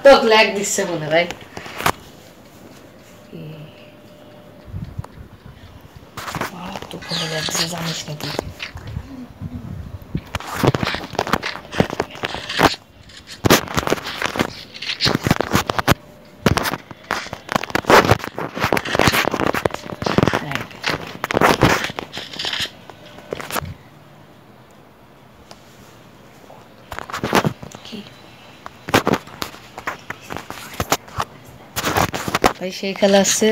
মারাত্মক ল্যাগ দিচ্ছে মনে ভাই। মারাত্মক ল্যাগ দিচ্ছে জানিস না তুই। ভাই সেই খেলা আসছে,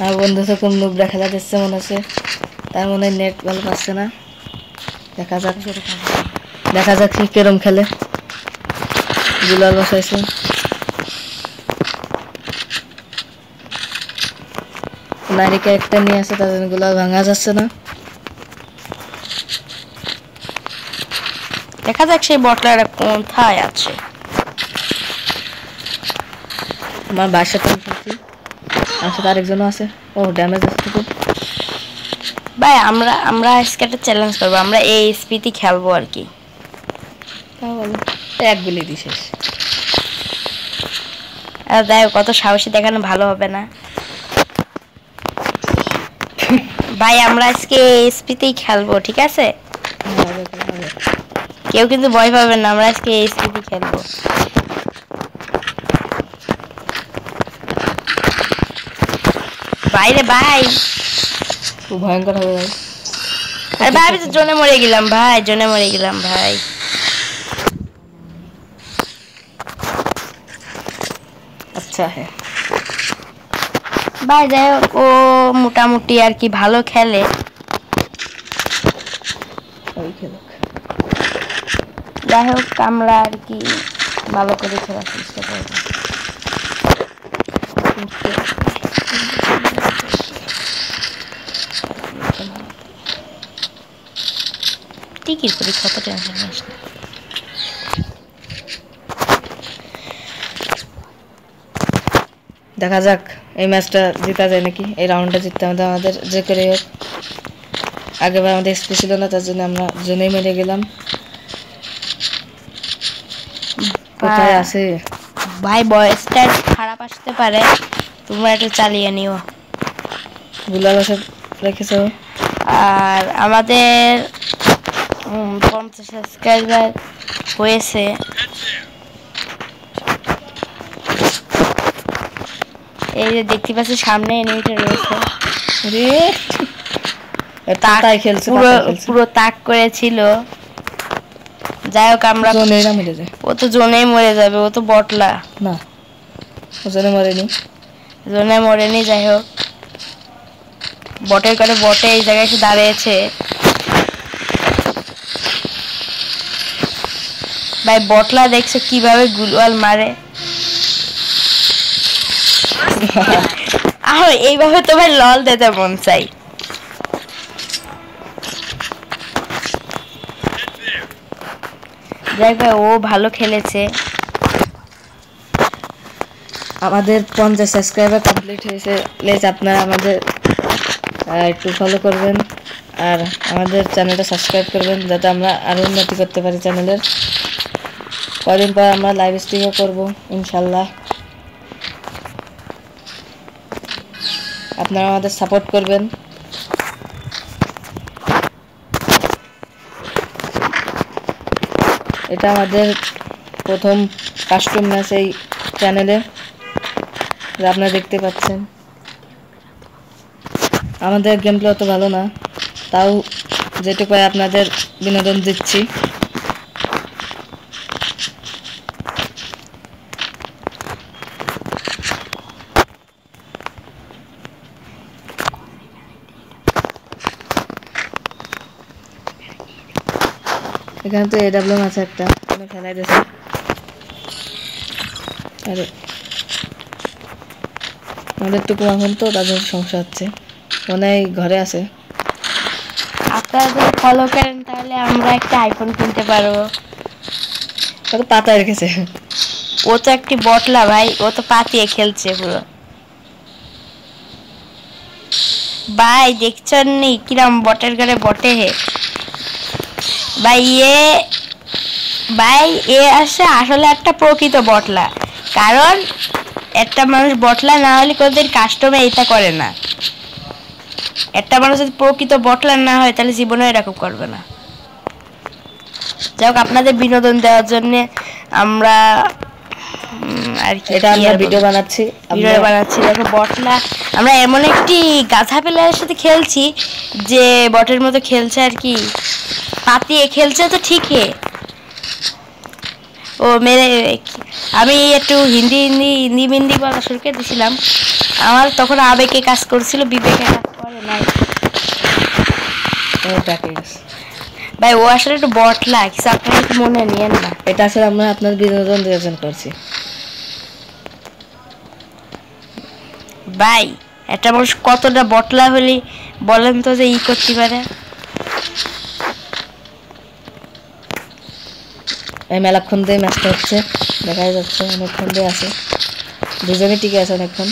আমার বন্ধু তো কোন নুবরা খেলা দিচ্ছে মনে হচ্ছে, তার মনে হয় নেট ভালো পাচ্ছে না। দেখা যাক কি কেরম খেলে। গুলাল বসাইছে, নারীকে একটা নিয়ে আসে, তাদের গুলাল ভাঙা যাচ্ছে না। দেখা যাক সেই বটলাটা কোথায় আছে। আমার ভাইয়ের সাথে খেলছি, আমার সাথে আরেকজনও আছে। ও ড্যামেজ আছে খুব ভাই। আমরা আজকে একটা চ্যালেঞ্জ করবো, আমরা এই এসপিতে খেলবো আর কি। তাও বলো, এক গুলি দি শেষ। দেখো কত সাহসী দেখানো ভালো হবে না ভাই। আমরা আজকে এসপিতেই খেলবো, ঠিক আছে? কেউ কিন্তু ভয় পাবেন না, আমরা আজকে এসপিতে খেলবো। বাইরে ভাই খুব ভয়ঙ্কর হবে ভাই। আরে ভাই আমি তো জোনে মরে গেলাম ভাই, জোনে মরে গেলাম ভাই। আচ্ছা হ্যাঁ ভাই যাই হোক, ও মোটামুটি আর কি ভালো খেলে। যাই হোক আমরা আর কি ভালো করে খেলার চেষ্টা করবো। টিকির পরীক্ষা তো টেনশন নিস না। দেখা যাক এই ম্যাচটা জিতা যায় নাকি, এই রাউন্ডটা জিততে আমাদের যে করে হোক। আগেবার আমাদের এক্সপি ছিল না, তার জন্য আমরা জোনেই মেরে গেলাম। কোথায় আছে ভাই? বয়সটা খারাপ আসতে পারে, তোমরা একটু চালিয়ে নিও। গুলাল সব রেখেছো। আর আমাদের 50 সাবস্ক্রাইবার হয়েছে। এই যে দেখতে পাচ্ছি সামনে এনিমিটা রয়েছে, তাই খেলছে, পুরো তাক করেছিল। যাই হোক আমরা ও তো জোনেই মরে যাবে, ও তো বটলা না, ও জোনে মরেনি, জোনে মরেনি। যাই হোক বটের করে বটে এই জায়গায় এসে দাঁড়িয়েছে। ভাই বটলা দেখছো কিভাবে গুলওয়াল মারে? আর এইভাবে তো ভাই লল দিতে মন চাই। যাই ভাই ও ভালো খেলেছে। আমাদের 50 সাবস্ক্রাইবার কমপ্লিট হয়েছে। প্লিজ আপনারা আমাদের একটু ফলো করবেন আর আমাদের চ্যানেলটা সাবস্ক্রাইব করবেন, যাতে আমরা আরও উন্নতি করতে পারি চ্যানেলের। কদিন পর আমরা লাইভ স্ট্রিমও করবো ইনশাল্লাহ। আপনারা আমাদের সাপোর্ট করবেন। এটা আমাদের প্রথম কাস্টম ম্যাচ এই চ্যানেলে, যা আপনারা দেখতে পাচ্ছেন। আমাদের গেম প্লে অত ভালো না, তাও যেটুকু আপনাদের বিনোদন দিচ্ছি। এখানে তো এডাব্লিউএম আছে একটা, খেলাই দিয়েছে। আরে আমাদের তো এখন তো তাদের সমস্যা হচ্ছে, মনে হয় ঘরে আছে। আপনারা যদি ফলো করেন তাহলে আমরা একটা আইফোন কিনতে পারবো। কত পাতায় রেখেছে। ও তো একটি বটলা ভাই, ও তো পাতিয়ে খেলছে পুরো। ভাই দেখছেন নি কিরম বটের ঘরে বটে হে ভাই। ভাই এ আসে আসলে একটা প্রকৃত বটলা, কারণ একটা মানুষ বটলা না হলে কোনোদিন কাস্টমে এটা করে না। একটা মানুষ যদি প্রকৃত বটলার না হয় তাহলে জীবনে এরকম করবে না। যাই হোক, আপনাদের বিনোদন দেওয়ার জন্য আমরা আর কি এটা আমরা ভিডিও বানাচ্ছি। দেখো বটলা আমরা এমন একটি গাধা প্লেয়ারের সাথে খেলছি যে বটের মতো খেলছে আর কি, পাতিয়ে খেলছে তো ঠিকই। ও মেরে আমি একটু হিন্দি বলা শুরু করে দিয়েছিলাম, আমার তখন আবেগে কাজ করছিল, বিবেকে কাজ করে নাই। ভাই ও আসলে একটু বটলা, কিছু আপনারা একটু মনে নিয়েন না। এটা আসলে আমরা আপনার বিনোদন দেওয়ার জন্য করছি। ভাই একটা মানুষ কতটা বটলা হলে বলেন তো যে ই করতে পারে। এই মেলাক্ষণ দিয়ে ম্যাচটা হচ্ছে, দেখা যাচ্ছে অনেকক্ষণ দিয়ে আছে, দুজনে টিকে আছে অনেকক্ষণ।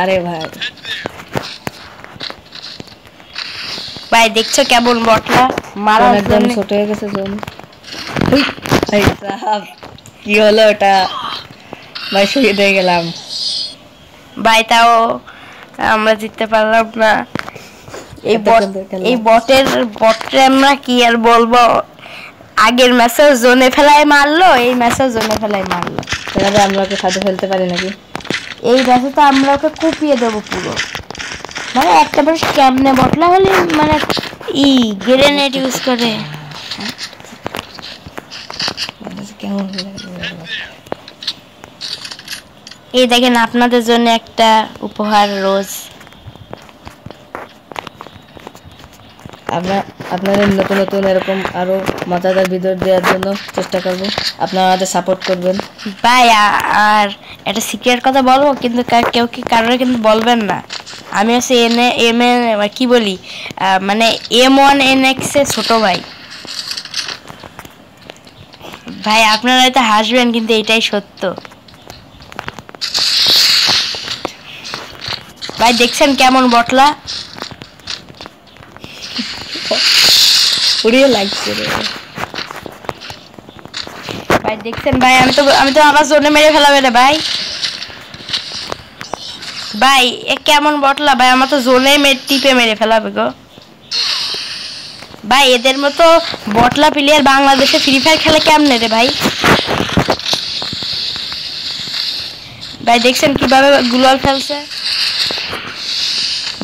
আরে ভাই ভাই দেখছো কেমন বটলা মারা একদম ছোট হয়ে গেছে জোন। ভাই সাহেব কি হলো ওটা, ভাই শহীদ হয়ে গেলাম। ভাই তাও আমরা জিততে পারলাম না। এই বটে আমরা কি আর বলবো, আগের ম্যাচে জোনে ফেলায় মারলো, এই ম্যাচে জোনে ফেলায় মারলো। তাহলে আমরা ওকে সাথে ফেলতে পারি নাকি? এই ম্যাচে তো আমরা ওকে কুপিয়ে দেবো পুরো। মানে একটা মানুষ কেমনে বটলা হলে মানে গ্রেনেড ইউজ করে। এই দেখেন আপনাদের জন্য একটা উপহার রোজ। আমরা আপনাদের নতুন নতুন এরকম আরো মজাদার ভিডিও দেওয়ার জন্য চেষ্টা করব, আপনারা আমাদের সাপোর্ট করবেন। ভাই আর একটা সিক্রেট কথা বলবো, কিন্তু কেউ কি কারোর কিন্তু বলবেন না। আমি হচ্ছে কি বলি মানে M1NX এর ছোট ভাই। ভাই আপনারা হয়তো হাসবেন কিন্তু এটাই সত্য। ভাই দেখছেন কেমন বটলা, পুরিয়ে লাগছে রে ভাই দেখছেন। ভাই আমি তো আমার জোনে মেরে ফেলাবে রে ভাই। ভাই এ কেমন বটলা ভাই, আমার তো জোনে টিপে মেরে ফেলাবে গো। ভাই এদের মতো বটলা প্লেয়ার বাংলাদেশে ফ্রি ফায়ার খেলে কেমনে রে ভাই। ভাই দেখছেন কিভাবে গুলাল ফেলছে।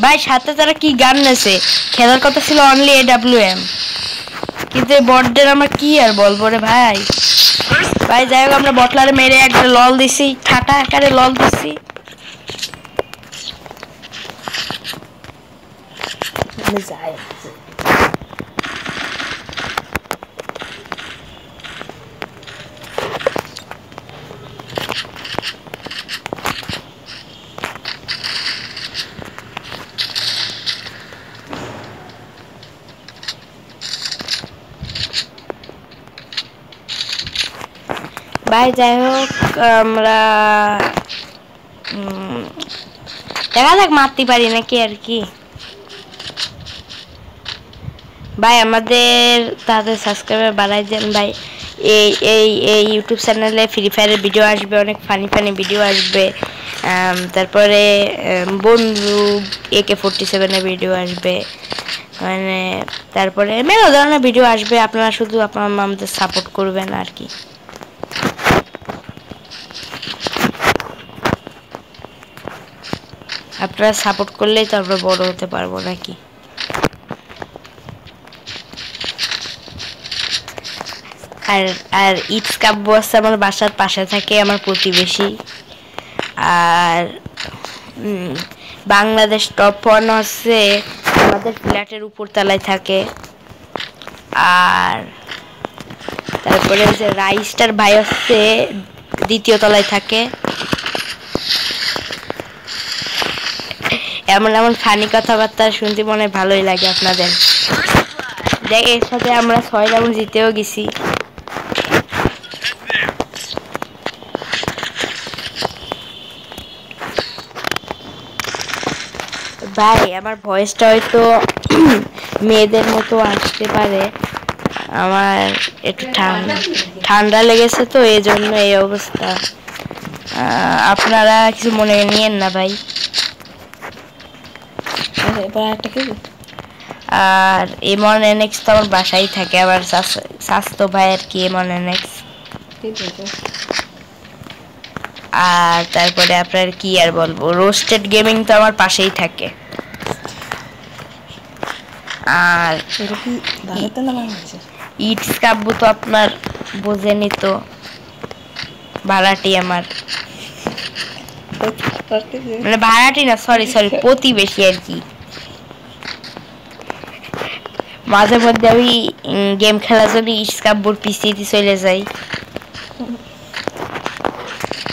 ভাই সাথে তারা কি গান নেছে, খেলার কথা ছিল অনলি AWM, কিন্তু এই বটদের আমরা কি আর বলবো রে ভাই। ভাই যাই হোক, আমরা বটলারে মেরে একটা লল দিছি, ঠাটা আকারে লল দিছি। ভাই যাই হোক, আমরা দেখা যাক মারতে পারি নাকি আর কি। ভাই আমাদের তাদের সাবস্ক্রাইবার বাড়াই দেন ভাই। এই ইউটিউব চ্যানেলে ফ্রি ফায়ারের ভিডিও আসবে, অনেক ফানি ভিডিও আসবে। তারপরে বন্ধু AK-47 ভিডিও আসবে, মানে তারপরে মেলা ধরনের ভিডিও আসবে। আপনারা শুধু আমাদের সাপোর্ট করবেন আর কি। আপনারা সাপোর্ট করলেই তো আমরা বড় হতে পারবো নাকি। আর ইটস কাব্য আছে আমার বাসার পাশে থাকে, আমার প্রতিবেশী। আর বাংলাদেশ টপ 1 হচ্ছে আমাদের ফ্ল্যাটের উপর তলায় থাকে। আর তারপরে যে রাইস্টার ভাই হচ্ছে দ্বিতীয় তলায় থাকে। এমন ফানি কথাবার্তা শুনতে মনে ভালোই লাগে আপনাদের। দেখ এর সাথে আমরা 6 রাউন্ড জিতেও গেছি। ভাই আমার ভয়েসটা হয়তো মেয়েদের মতো আসতে পারে, আমার একটু ঠান্ডা লেগেছে তো এই জন্য এই অবস্থা। আপনারা কিছু মনে নিয়েন না ভাই। আর এমন এনএক্স তো আমার বাসায় থাকে, আবার স্বাস্থ্য ভাই আর কি এমন এনএক্স। আর তারপরে আপনার কি আর বলবো, রোস্টেড গেমিং তো আমার পাশেই থাকে। আর ইটস কাব্বু তো আপনার বোঝেনি তো, ভাড়াটি আমার, মানে ভাড়াটি না, সরি প্রতিবেশী আর কি। মাঝে মধ্যে আমি গেম খেলার জন্য ইটস কাব্বুর পিসিতে চলে যাই।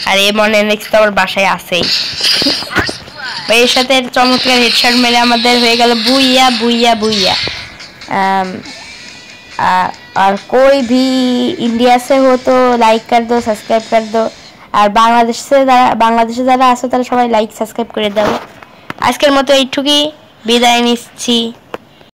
আর এমন এনএক্স তো আমার বাসায় আছেই। এর সাথে চমৎকার হেডশট মেরে আমাদের হয়ে গেল বুইয়া बुइया बुइया। और कोई भी इंडिया से हो तो लाइक कर दो, सब्सक्राइब कर दो। और বাংলাদেশে যারা আছে তারা সবাই লাইক সাবস্ক্রাইব করে দাও। আজকের মতো এইটুকুই, বিদায় নিচ্ছি।